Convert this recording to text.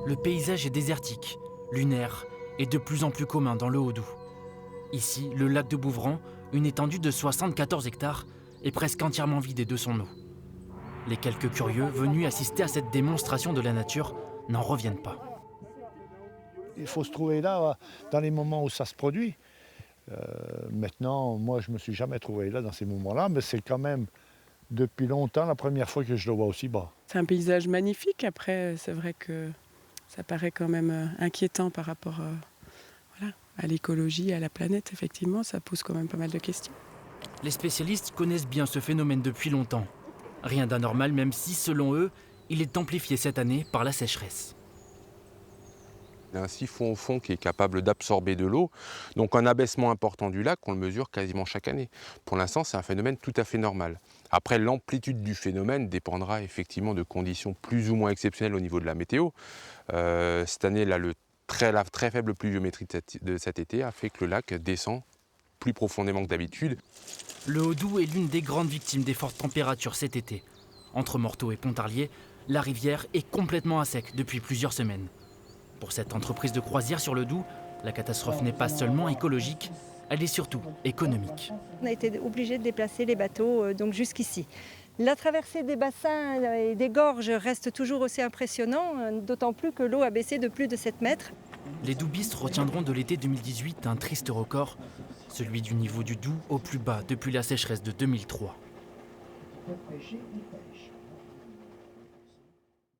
le paysage est désertique, lunaire et de plus en plus commun dans le Haut-Doubs. Ici, le lac de Bouvran, une étendue de 74 hectares, est presque entièrement vidé de son eau. Les quelques curieux venus assister à cette démonstration de la nature n'en reviennent pas. Il faut se trouver là, dans les moments où ça se produit. Maintenant, moi, je ne me suis jamais trouvé là dans ces moments-là, mais c'est quand même, depuis longtemps, la première fois que je le vois aussi bas. C'est un paysage magnifique. Après, c'est vrai que ça paraît quand même inquiétant par rapport à l'écologie, à la planète. Effectivement, ça pose quand même pas mal de questions. Les spécialistes connaissent bien ce phénomène depuis longtemps. Rien d'anormal, même si, selon eux, il est amplifié cette année par la sécheresse. Il y a un siphon au fond qui est capable d'absorber de l'eau, donc un abaissement important du lac, on le mesure quasiment chaque année. Pour l'instant, c'est un phénomène tout à fait normal. Après, l'amplitude du phénomène dépendra effectivement de conditions plus ou moins exceptionnelles au niveau de la météo. Cette année, là, la très faible pluviométrie de cet été a fait que le lac descend plus profondément que d'habitude. Le Haut-Doubs est l'une des grandes victimes des fortes températures cet été. Entre Morteau et Pontarlier, la rivière est complètement à sec depuis plusieurs semaines. Pour cette entreprise de croisière sur le Doubs, la catastrophe n'est pas seulement écologique, elle est surtout économique. On a été obligé de déplacer les bateaux donc jusqu'ici. La traversée des bassins et des gorges reste toujours aussi impressionnante, d'autant plus que l'eau a baissé de plus de 7 mètres. Les doubistes retiendront de l'été 2018 un triste record, celui du niveau du Doubs au plus bas depuis la sécheresse de 2003.